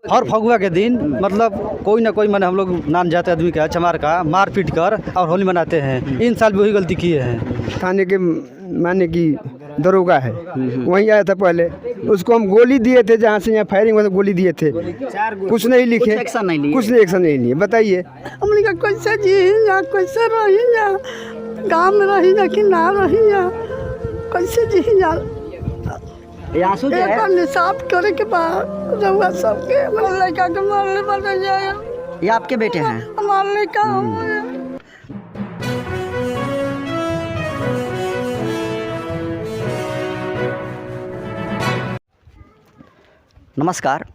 हर फगुआ के दिन मतलब कोई ना कोई मैंने हम लोग नाम जाते आदमी का चमार का मार पीट कर और होली मनाते हैं। इन साल भी वही गलती किए हैं। थाने के माने की दरोगा है, वहीं आया था पहले, उसको हम गोली दिए थे, जहाँ से यहाँ फायरिंग हुआ था गोली दिए थे, कुछ नहीं लिखे, कुछ नहीं एक्शन नहीं लिए। बताइए हमने का कैसे जी या कैसे रही या गाँव में रही या कि ना रही या कैसे जी या निसाफ करे के बाद रउआ सबके हमारे लड़का के मारने बन जाए। ये आपके बेटे हैं? हमारे लड़का नमस्कार,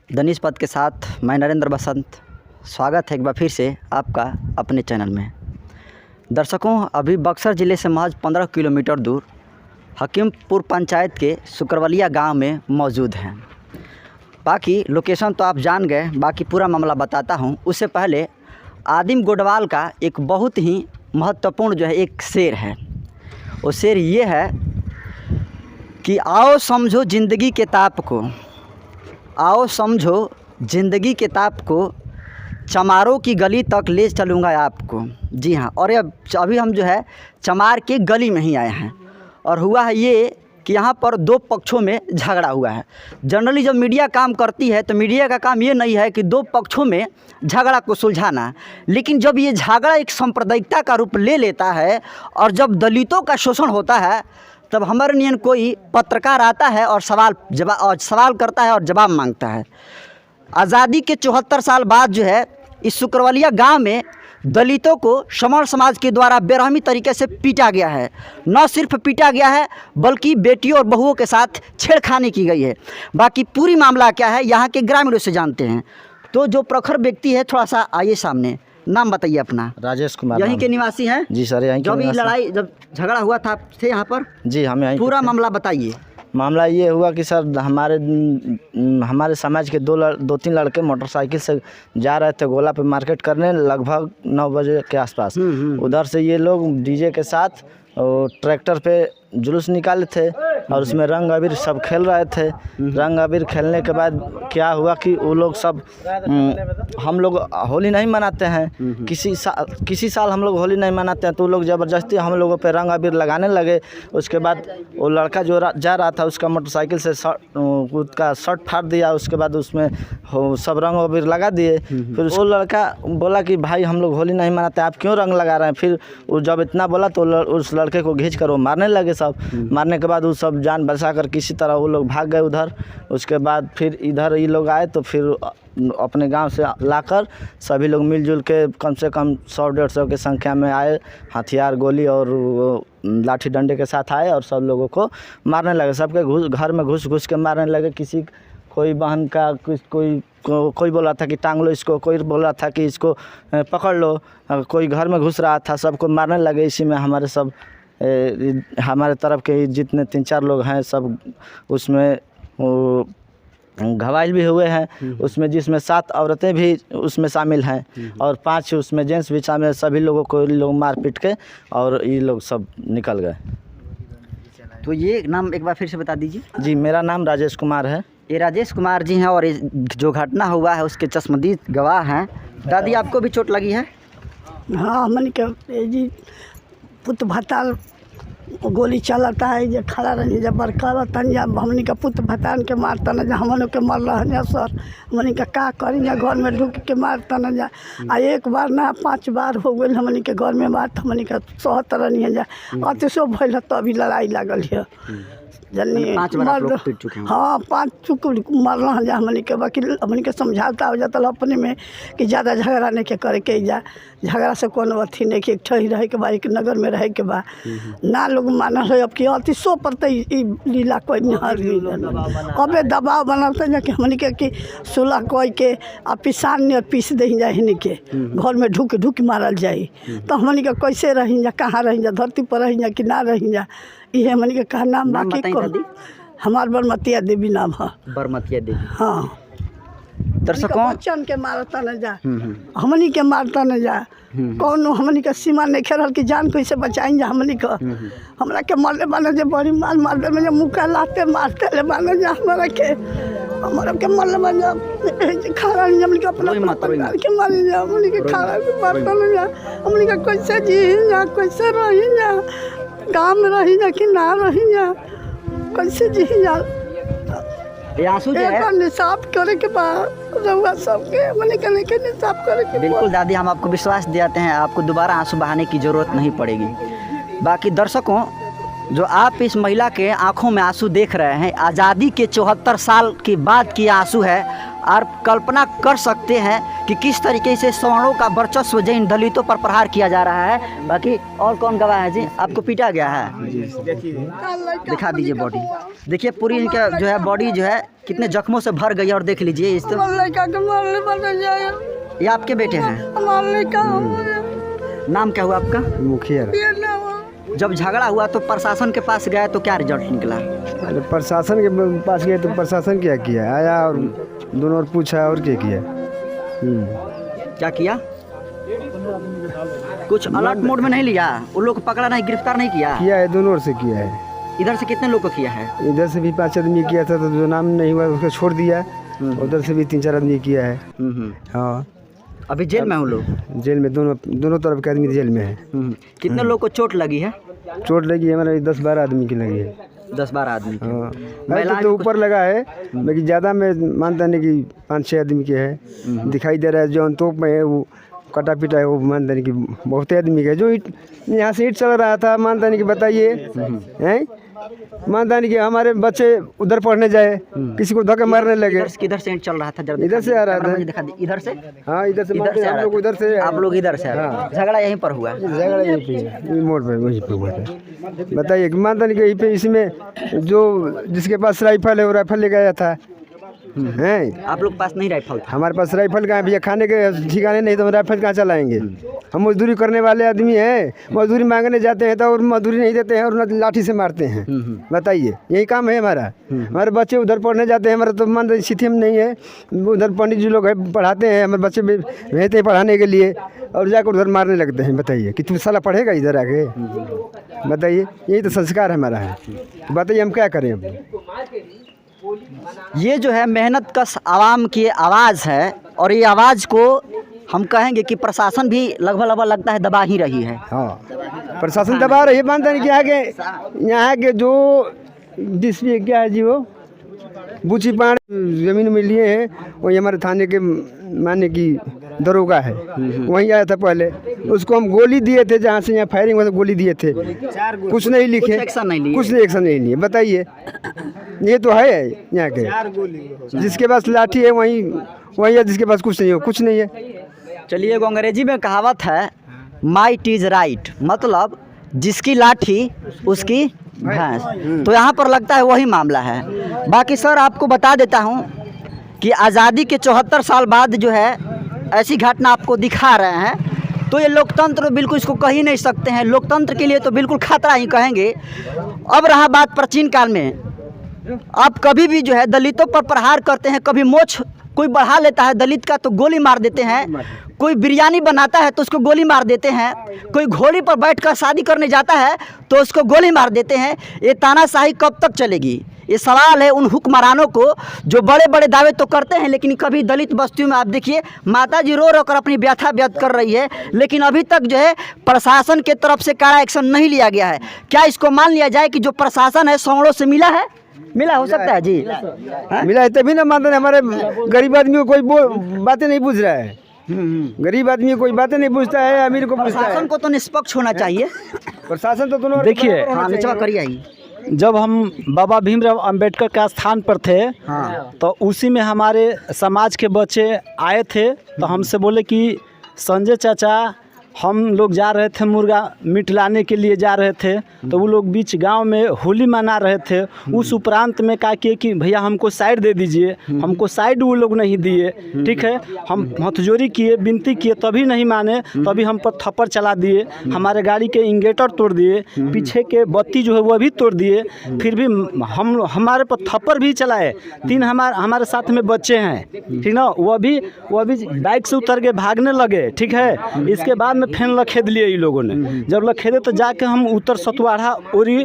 दनीश पद के साथ मैं नरेंद्र बसंत स्वागत है एक बार फिर से आपका अपने चैनल में। दर्शकों, अभी बक्सर ज़िले से महज 15 किलोमीटर दूर हकीमपुर पंचायत के सुकरवलिया गांव में मौजूद हैं। बाकी लोकेशन तो आप जान गए, बाकी पूरा मामला बताता हूं। उससे पहले आदिम गोडवाल का एक बहुत ही महत्वपूर्ण जो है एक शेर है। वो शेर ये है कि आओ समझो ज़िंदगी के ताप को, आओ समझो ज़िंदगी के ताप को, चमारों की गली तक ले चलूँगा आपको। जी हाँ, और अभी हम जो है चमार के गली में ही आए हैं और हुआ है ये कि यहाँ पर दो पक्षों में झगड़ा हुआ है। जनरली जब मीडिया काम करती है तो मीडिया का काम ये नहीं है कि दो पक्षों में झगड़ा को सुलझाना, लेकिन जब ये झगड़ा एक सांप्रदायिकता का रूप ले लेता है और जब दलितों का शोषण होता है, तब हमारे नियन कोई पत्रकार आता है और सवाल करता है और जवाब मांगता है। आज़ादी के 74 साल बाद जो है इस सुकरवलिया गांव में दलितों को समर समाज के द्वारा बेरहमी तरीके से पीटा गया है। न सिर्फ पीटा गया है बल्कि बेटियों और बहुओं के साथ छेड़खानी की गई है। बाकी पूरी मामला क्या है यहाँ के ग्रामीणों से जानते हैं। तो जो प्रखर व्यक्ति है, थोड़ा सा आइए सामने, नाम बताइए अपना। राजेश कुमार। यहीं के निवासी हैं? जी सर, यहीं के निवासी। जब झगड़ा हुआ था थे यहाँ पर? जी, हम यहीं। पूरा मामला बताइए। मामला ये हुआ कि सर हमारे समाज के दो तीन लड़के मोटरसाइकिल से जा रहे थे गोला पे मार्केट करने, लगभग 9 बजे के आसपास। उधर से ये लोग डीजे के साथ ट्रैक्टर पे जुलूस निकाले थे और उसमें रंग अबीर सब खेल रहे थे। रंग अबीर खेलने के बाद क्या हुआ कि वो लोग सब हम लोग होली नहीं मनाते हैं, किसी साल हम लोग होली नहीं मनाते हैं, तो वो लोग ज़बरदस्ती हम लोगों पे रंग अबीर लगाने लगे। उसके बाद वो लड़का जो जा रहा था उसका मोटरसाइकिल से उसका शर्ट फाड़ दिया। उसके बाद उसमें सब रंग अबीर लगा दिए। फिर वो लड़का बोला कि भाई हम लोग होली नहीं मनाते, आप क्यों रंग लगा रहे हैं? फिर वो जब इतना बोला तो उस लड़के को खींच कर वो मारने लगे। मारने के बाद वो सब जान बचाकर किसी तरह वो लोग भाग गए उधर। उसके बाद फिर इधर ये लोग आए तो फिर अपने गांव से लाकर सभी लोग मिलजुल के कम से कम 100-150 की संख्या में आए, हथियार गोली और लाठी डंडे के साथ आए और सब लोगों को मारने लगे। सबके घर में घुस के मारने लगे। कोई बहन का कोई बोल रहा था कि टांग लो इसको, कोई बोल रहा था कि इसको पकड़ लो, कोई घर में घुस रहा था, सबको मारने लगे। इसी में हमारे तरफ के जितने 3-4 लोग हैं सब उसमें घायल भी हुए हैं। उसमें जिसमें 7 औरतें भी उसमें शामिल हैं और 5 उसमें जेंट्स भी शामिल हैं। सभी लोगों को लोग मार पीट के और ये लोग सब निकल गए। तो ये नाम एक बार फिर से बता दीजिए। जी, मेरा नाम राजेश कुमार है। ये राजेश कुमार जी हैं और जो घटना हुआ है उसके चश्मदीद गवाह हैं। दादी, आपको भी चोट लगी है? हाँ, हमने के जी पुत भताल गोली चलता है, जो खड़ा रही जब बरकर तन जब हमने का पुत भतान के मारता न जा, हमनों के मर रहा सर। हमने का करी जा, घर में ढुक के मारता न जा। आ एक बार ना 5 बार हो गई हमने के घर में मार, हमने का 77 नहीं जा अतिशो भइल तो अभी लड़ाई लागल है। जल्दी 5 बार आप लोग पीट चुके हैं? हाँ, 5 चुक मरना जा। हमने के वकील हमने के समझाता हो जाता अपने में कि ज़्यादा झगड़ा नहीं के करे के जा, झगड़ा से कोनो अथी नहीं कि ठही रहे के बा, एक नगर में रहे के बा ना। लोग मानल है अब कि 300 पर लीला कोई नहीं। अबे दबाव बनाते जा कि हमने के कि सुलह कोई के आ पिसान ने पीस दे जा, हिन के घर में ढुक मारल जाए। तो हमने के कैसे रही जा, कहाँ रही जा, धरती पर रही जा कि ना रही जा, ये हमने के कहा नाम बाकी हमार बरमतिया देवी नाम है। बरमतिया देवी। हाँ। दर्शकों, बच्चन के मारता न जा, हमनी के मारता न जा, कौन हमनी के सीमा नहीं खेल कि जान कैसे बचाई जा। हमनी का हमरा के मरले बने जे बड़ी मार दे में मुँह लाते मारते ले बने जा हमरा के। हमारा के मल बजा खाना नहीं हमने के अपना परिवार के मार जा हमने के खाना के बर्तन जा हमने के कैसे जी जा कैसे रही जा गांव में रही जा कि ना रही जा कैसे जी जा ये आंसू जो है निसाफ करे के बाद रहुआ सबके हमने के लेके निसाफ करे के बिल्कुल दादी, हम आपको विश्वास दिलाते हैं आपको दोबारा आंसू बहाने की ज़रूरत नहीं पड़ेगी। बाकी दर्शकों, जो आप इस महिला के आंखों में आंसू देख रहे हैं, आज़ादी के 74 साल के बाद की आंसू है। और कल्पना कर सकते हैं कि किस तरीके से सवर्णों का वर्चस्व जो इन दलितों पर प्रहार किया जा रहा है। बाकी और कौन गवाह है जी? आपको पीटा गया है, दिखा दीजिए बॉडी, देखिए पूरी इनका जो है बॉडी जो है कितने जख्मों से भर गई है। और देख लीजिए इस ये आपके बेटे हैं? नाम क्या हुआ आपका? मुखिया। जब झगड़ा हुआ तो प्रशासन के पास गया तो क्या रिजल्ट निकला? अरे प्रशासन के पास गए तो प्रशासन क्या किया, आया और दोनों और पूछा और क्या किया। क्या किया? कुछ अलर्ट मोड में नहीं लिया, उन लोग को पकड़ा नहीं, गिरफ्तार नहीं किया? किया है, दोनों ओर से किया है। इधर से कितने लोग को किया है? इधर से भी 5 आदमी किया था, तो जो नाम नहीं हुआ उसको छोड़ दिया। उधर से भी 3-4 आदमी किया है। हाँ, अभी जेल में हूँ लोग? जेल में दोनों तरफ के आदमी जेल में है। कितने लोग को चोट लगी है? चोट लगी है हमारे 10-12 आदमी की लगी है। 10-12 आदमी? हाँ, तो ऊपर लगा है, लेकिन ज़्यादा मैं मानता नहीं कि 5-6 आदमी के है। दिखाई दे रहा है जो तोप में है वो कटा पिटा है, वो मानता नहीं कि बहुत आदमी के। जो यहाँ से ईट चल रहा था, मानता नहीं कि बताइए हैं, मानता नहीं कि हमारे बच्चे उधर पढ़ने जाए, किसी को धक्के मारने लगे। किधर से चल रहा था? इधर से आ रहा था। इधर से? हाँ, इधर से हम लोग उधर से, आप लोग इधर से? झगड़ा यहीं पर हुआ? झगड़ा यहीं पे मोड़ पे वहीं पे हुआ था। बताइए कि मानता नहीं कि यहीं पे इसमें जो जिसके पास राइफल है वो राइफल ले गया था। हैं, आप लोग पास नहीं राइफल था? हमारे पास राइफल कहाँ भैया, खाने के ठिकाने नहीं तो हम राइफल कहाँ चलाएंगे। हम मजदूरी करने वाले आदमी हैं, मजदूरी मांगने जाते हैं तो और मजदूरी नहीं देते हैं और लाठी से मारते हैं। बताइए, यही काम है हमारा। हमारे बच्चे उधर पढ़ने जाते हैं, हमारा तो मान स्थिति में नहीं है। उधर पंडित जी लोग है पढ़ाते हैं, हमारे बच्चे भेजते हैं पढ़ाने के लिए और जाकर उधर मारने लगते हैं। बताइए कि तू साला पढ़ेगा इधर आके? बताइए, यही तो संस्कार हमारा है। बताइए हम क्या करें? अब ये जो है मेहनत कश आवाम की आवाज़ है और ये आवाज़ को हम कहेंगे कि प्रशासन भी लगभग लगता है दबा ही रही है। हाँ, प्रशासन दबा रही है। मानता नहीं कि आगे यहाँ के जो डिस्प्ले क्या है जी, वो बूची पान ज़मीन में लिए हैं, वही हमारे थाने के माने की दरोगा है, वहीं आया था पहले। उसको हम गोली दिए थे, जहाँ से यहाँ फायरिंग हुआ था गोली दिए थे, कुछ नहीं लिखे, कुछ एक्शन नहीं लिए। बताइए, ये तो है यहाँ के, जिसके पास लाठी है वहीं है, जिसके पास कुछ नहीं हो कुछ नहीं है। चलिए, एगो अंग्रेजी में कहावत है, माइट इज़ राइट, मतलब जिसकी लाठी उसकी भैंस। तो यहाँ पर लगता है वही मामला है। बाकी सर आपको बता देता हूँ कि आज़ादी के 74 साल बाद जो है ऐसी घटना आपको दिखा रहे हैं, तो ये लोकतंत्र बिल्कुल इसको कह ही नहीं सकते हैं। लोकतंत्र के लिए तो बिल्कुल खतरा ही कहेंगे। अब रहा बात प्राचीन काल में, आप कभी भी जो है दलितों पर प्रहार करते हैं, कभी मोछ कोई बढ़ा लेता है दलित का तो गोली मार देते हैं, कोई बिरयानी बनाता है तो उसको गोली मार देते हैं, कोई घोड़ी पर बैठकर शादी करने जाता है तो उसको गोली मार देते हैं। ये तानाशाही कब तक चलेगी? ये सवाल है उन हुक्मरानों को जो बड़े बड़े दावे तो करते हैं, लेकिन कभी दलित बस्तियों में आप देखिए माता जी रो रो कर अपनी व्यथा व्यक्त कर रही है, लेकिन अभी तक जो है प्रशासन के तरफ से कड़ा एक्शन नहीं लिया गया है। क्या इसको मान लिया जाए कि जो प्रशासन है सौड़ों से मिला है? मिला हो सकता है जी, मिला है तभी ना मानते। हमारे गरीब आदमी को कोई बातें नहीं पूछ रहा है। गरीब आदमी कोई बातें नहीं पूछता है, अमीर को पूछता है। प्रशासन को तो निष्पक्ष होना चाहिए। प्रशासन तो दोनों देखिए, जब हम बाबा भीमराव अंबेडकर के स्थान पर थे, तो उसी में हमारे समाज के बच्चे आए थे, तो हमसे बोले कि संजय चाचा हम लोग जा रहे थे मुर्गा मीट लाने के लिए जा रहे थे, तो वो लोग बीच गांव में होली मना रहे थे। उस उपरांत में कहा कि भैया हमको साइड दे दीजिए, हमको साइड वो लोग नहीं दिए। ठीक है, हम हथजोरी किए, विनती किए, तभी नहीं माने, तभी हम पर थप्पड़ चला दिए, हमारे गाड़ी के इंडिकेटर तोड़ दिए, पीछे के बत्ती जो है वो भी तोड़ दिए। फिर भी हमारे पर थप्पड़ भी चलाए। 3 हमारे साथ में बच्चे हैं, ठीक ना, वो भी बाइक से उतर के भागने लगे। ठीक है, इसके बाद में फेन लखेद लिए ये लोगों ने। जब लखेदे तो जाके हम उत्तर सतवाड़ा उरी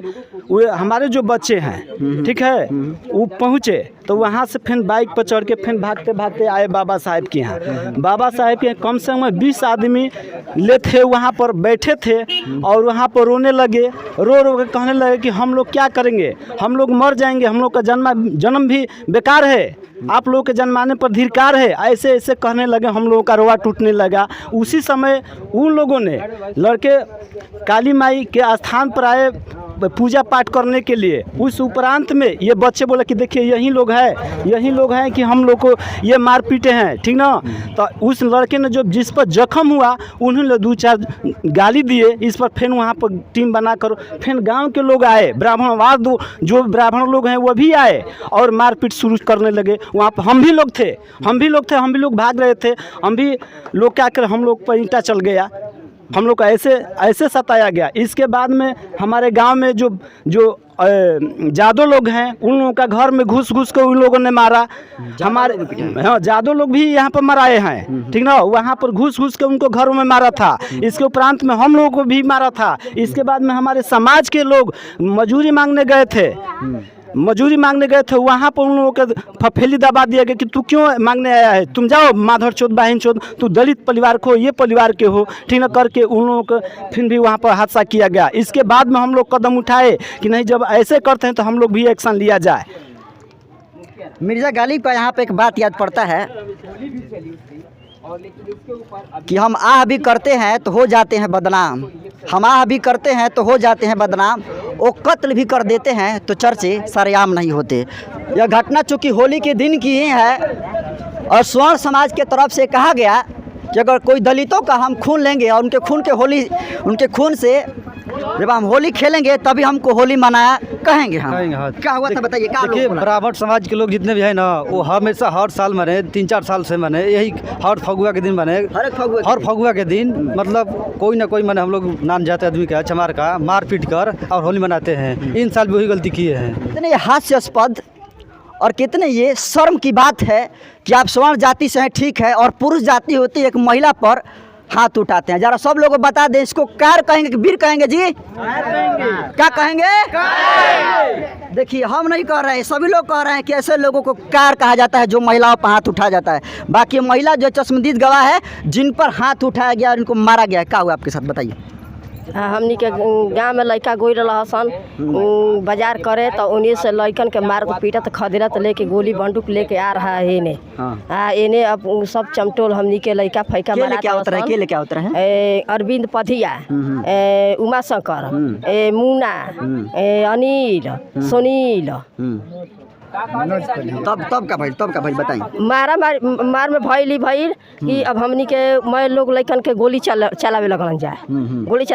वो हमारे जो बच्चे हैं, ठीक है, वो पहुँचे तो वहाँ से फिर बाइक पर चढ़ के फिर भागते भागते आए बाबा साहब के यहाँ। बाबा साहब के कम से कम 20 आदमी ले थे, वहाँ पर बैठे थे और वहाँ पर रोने लगे, रो रो के कहने लगे कि हम लोग क्या करेंगे, हम लोग मर जाएंगे, हम लोग का जन्म भी बेकार है, आप लोगों के जन्माने पर धिक्कार है, ऐसे ऐसे कहने लगे। हम लोगों का रोआ टूटने लगा। उसी समय उन लोगों ने लड़के काली माई के स्थान पर आए पूजा पाठ करने के लिए। उस उपरांत में ये बच्चे बोले कि देखिए यही लोग हैं कि हम लोग को ये मार पीटे हैं, ठीक ना। तो उस लड़के ने जो जिस पर जख्म हुआ उन्होंने 2-4 गाली दिए। इस पर फिर वहाँ पर टीम बनाकर फिर गांव के लोग आए, ब्राह्मणवाद जो ब्राह्मण लोग हैं वो भी आए और मारपीट शुरू करने लगे। वहाँ पर हम भी लोग भाग रहे थे, हम भी लोग क्या कर, हम लोग पर ईंटा चल गया, हम लोग को ऐसे सताया गया। इसके बाद में हमारे गांव में जो जादू लोग हैं उन लोगों का घर में घुस के उन लोगों ने मारा। हमारे हाँ जादू लोग भी यहाँ पर मराए हैं, ठीक ना। वहाँ पर घुस के उनको घरों में मारा था। इसके उपरांत में हम लोगों को भी मारा था। इसके बाद में हमारे समाज के लोग मजूरी मांगने गए थे, वहाँ पर उन लोगों के फफेली दबा दिया गया कि तू क्यों मांगने आया है, तुम जाओ माधर चोद बहन चोद, तू दलित परिवार को ये परिवार के हो, ठीक ना, करके उन लोगों को फिर भी वहाँ पर हादसा किया गया। इसके बाद में हम लोग कदम उठाए कि नहीं, जब ऐसे करते हैं तो हम लोग भी एक्शन लिया जाए। मिर्ज़ा गालिब का यहाँ पे एक बात याद पड़ता है कि हम आह भी करते हैं तो हो जाते हैं बदनाम, हम आह भी करते हैं तो हो जाते हैं बदनाम, वो कत्ल भी कर देते हैं तो चर्चे सरेआम नहीं होते। यह घटना चूँकि होली के दिन की ही है और स्वर्ण समाज के तरफ से कहा गया कि अगर कोई दलितों का हम खून लेंगे और उनके खून से जब हम होली खेलेंगे तभी हमको होली मनाया कहेंगे हम। हाँ। क्या हुआ था बताइए। देखिए ब्राह्मण समाज के लोग जितने भी हैं ना, वो हमेशा हर साल मने, 3-4 साल से मने, यही हर फगुआ के दिन मने, हर फगुआ के दिन मतलब कोई ना कोई मने हम लोग नाम जाते आदमी का चमार का मार पीट कर और होली मनाते हैं। इन साल भी वही गलती किए हैं। कितने हास्यास्पद और कितने ये शर्म की बात है कि आप स्वर्ण जाति से हैं, ठीक है, और पुरुष जाति होती है एक महिला पर हाथ उठाते हैं। जरा सब लोगों को बता दें, इसको कार कहेंगे कि वीर कहेंगे जी? क्या कहेंगे? देखिए हम नहीं कह रहे हैं, सभी लोग कह रहे हैं कि ऐसे लोगों को कार कहा जाता है जो महिलाओं पर हाथ उठा जाता है। बाकी महिला जो चश्मदीद गवाह है जिन पर हाथ उठाया गया और इनको मारा गया है। क्या हुआ आपके साथ बताइए। हमनी के गाँव में लड़का गोई रहा सन बाजार करे तो उन्हीं से लड़कन के मारत पीटत खदेरत लेके गोली बंदूक लेके आ रहा है इन्हें। इन्हें अब सब चमटोल हमनी के लड़का फैका मारा है। अरविंद पधिया, उमा शंकर, मुन्ना, अनिल, सुनील। तब का भाई बताइए। मार में भइल कि अब हमनी के मैं लोग लड़कन के गोली चलावे लगलन जाए, गोली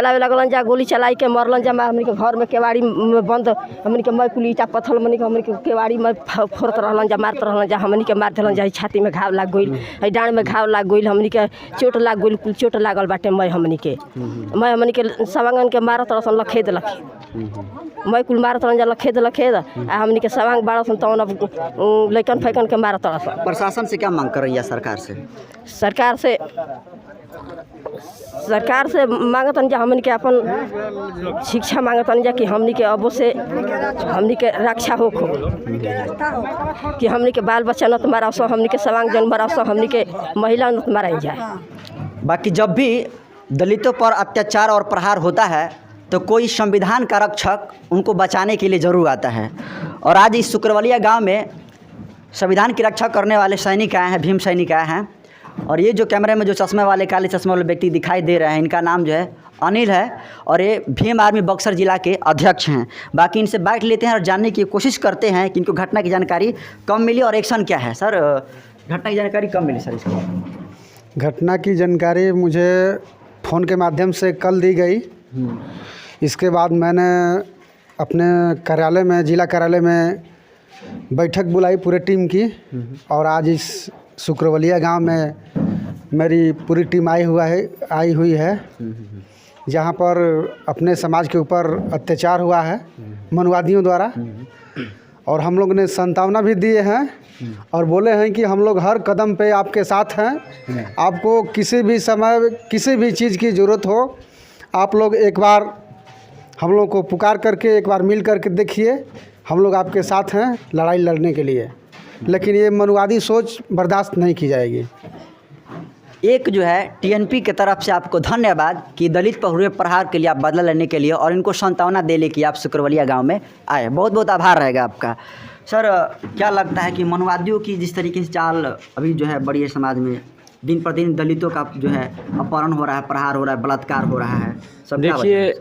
चलाई के मरलन जा। हमनी के घर में केवाड़ी में बंद, हमनी के मैं कुल ईटा पत्थर हमनी के केवाड़ी में फोड़त रहलन जा, मारत रहलन जा। हमनी के मार देलन जा, छाती में घाव लाग गइल, डांड में घाव लाग गइल, हमनी के चोट लाग गइल, कुल चोट लागल बाटे। मैं हमनी के सवांगन के मारत रहसन लखेद मैं कुल मारत रहलन जा लखेद आ हमनी के सवांग बारसन तौन अब लड़कन फैकन के मारत रहसन। प्रशासन से क्या मांग कर रही है सरकार से मांगतन जा हमनी के अपन शिक्षा मांगतन जा कि हमनी के अब से हमनी के रक्षा हो कि हमनी के बाल बच्चा न मारा, हमनी के सवांग जन मारा, हमनी के महिला न मारा जाए। बाकी जब भी दलितों पर अत्याचार और प्रहार होता है तो कोई संविधान का रक्षक उनको बचाने के लिए ज़रूर आता है। और आज इस सुकरवलिया गांव में संविधान की रक्षा करने वाले सैनिक आए हैं, भीम सैनिक आए हैं। और ये जो कैमरे में जो चश्मे वाले काले चश्मे वाले व्यक्ति दिखाई दे रहे हैं, इनका नाम जो है अनिल है और ये भीम आर्मी बक्सर जिला के अध्यक्ष हैं। बाकी इनसे बात लेते हैं और जानने की कोशिश करते हैं कि इनको घटना की जानकारी कब मिली और एक्शन क्या है। सर घटना की जानकारी कब मिली सर इसको? घटना की जानकारी मुझे फ़ोन के माध्यम से कल दी गई। इसके बाद मैंने अपने कार्यालय में, जिला कार्यालय में बैठक बुलाई पूरे टीम की और आज इस सुकरवलिया गांव में मेरी पूरी टीम आई हुई है जहां पर अपने समाज के ऊपर अत्याचार हुआ है मनुवादियों द्वारा। और हम लोग ने सांत्वना भी दिए हैं और बोले हैं कि हम लोग हर कदम पे आपके साथ हैं। आपको किसी भी समय किसी भी चीज़ की ज़रूरत हो, आप लोग एक बार हम लोग को पुकार करके एक बार मिल करके देखिए, हम लोग आपके साथ हैं लड़ाई लड़ने के लिए। लेकिन ये मनुवादी सोच बर्दाश्त नहीं की जाएगी। एक जो है टीएनपी की तरफ से आपको धन्यवाद कि दलित पर हुए प्रहार के लिए आप बदला लेने के लिए और इनको सांत्वना देने के लिए आप शुक्रवलिया गांव में आए। बहुत बहुत आभार रहेगा आपका। सर, क्या लगता है कि मनुवादियों की जिस तरीके से चाल अभी जो है बड़ी है समाज में, दिन पर दिन दलितों का जो है अपहरण हो रहा है, प्रहार हो रहा है, बलात्कार हो रहा है, सब देखिए,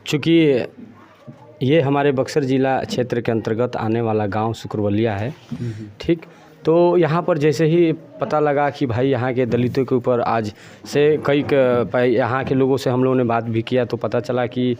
चूँकि ये हमारे बक्सर जिला क्षेत्र के अंतर्गत आने वाला गांव शुक्रवलिया है, ठीक, तो यहाँ पर जैसे ही पता लगा कि भाई यहाँ के दलितों के ऊपर आज से यहाँ के लोगों से हम लोगों ने बात भी किया तो पता चला कि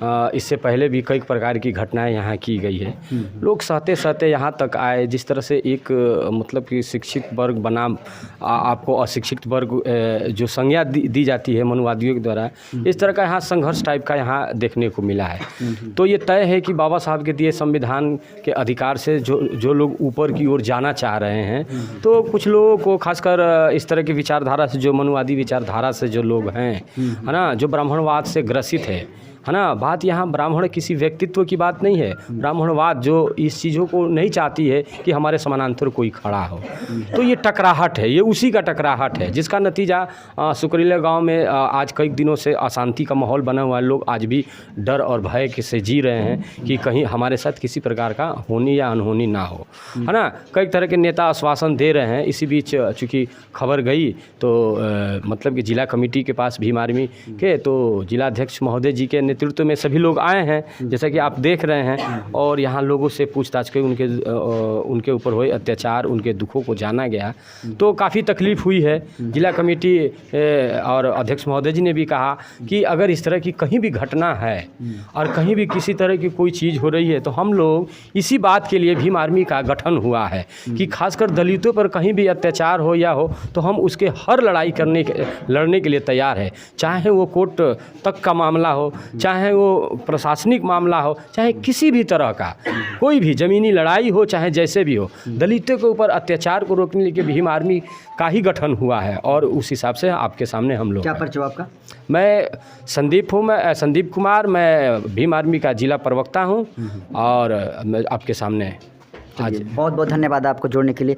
इससे पहले भी कई प्रकार की घटनाएं यहाँ की गई है। लोग सहते सहते यहाँ तक आए। जिस तरह से एक मतलब कि शिक्षित वर्ग बनाम आपको अशिक्षित वर्ग जो संज्ञा दी जाती है मनुवादियों के द्वारा, इस तरह का यहाँ संघर्ष टाइप का यहाँ देखने को मिला है। तो ये तय है कि बाबा साहब के दिए संविधान के अधिकार से जो लोग ऊपर की ओर जाना चाह रहे हैं, तो कुछ लोगों को खासकर इस तरह की विचारधारा से, जो मनुवादी विचारधारा से जो लोग हैं, है ना, जो ब्राह्मणवाद से ग्रसित है ना। बात यहाँ ब्राह्मण किसी व्यक्तित्व की बात नहीं है। ब्राह्मणवाद जो इस चीज़ों को नहीं चाहती है कि हमारे समानांतर कोई खड़ा हो, तो ये टकराहट है, ये उसी का टकराहट है जिसका नतीजा शुक्रवलिया गांव में आज कई दिनों से अशांति का माहौल बना हुआ है। लोग आज भी डर और भय से जी रहे हैं कि कहीं हमारे साथ किसी प्रकार का होनी या अनहोनी ना हो, है ना। कई तरह के नेता आश्वासन दे रहे हैं। इसी बीच चूँकि खबर गई तो मतलब कि जिला कमेटी के पास भीम आर्मी के तो जिलाध्यक्ष महोदय जी के नेतृत्व में सभी लोग आए हैं, जैसा कि आप देख रहे हैं, और यहाँ लोगों से पूछताछ की, उनके ऊपर हुए अत्याचार, उनके दुखों को जाना गया। तो काफ़ी तकलीफ़ हुई है। जिला कमेटी और अध्यक्ष महोदय जी ने भी कहा कि अगर इस तरह की कहीं भी घटना है और कहीं भी किसी तरह की कोई चीज़ हो रही है, तो हम लोग इसी बात के लिए भीम आर्मी का गठन हुआ है कि खासकर दलितों पर कहीं भी अत्याचार हो या हो तो हम उसके हर लड़ने के लिए तैयार है। चाहे वो कोर्ट तक का मामला हो, चाहे वो प्रशासनिक मामला हो, चाहे किसी भी तरह का कोई भी ज़मीनी लड़ाई हो, चाहे जैसे भी हो, दलितों के ऊपर अत्याचार को रोकने के लिए भीम आर्मी का ही गठन हुआ है। और उस हिसाब से आपके सामने हम लोग। क्या परिचय आपका? मैं संदीप हूँ, मैं संदीप कुमार, मैं भीम आर्मी का जिला प्रवक्ता हूँ और मैं आपके सामने आज। बहुत बहुत धन्यवाद आपको जोड़ने के लिए।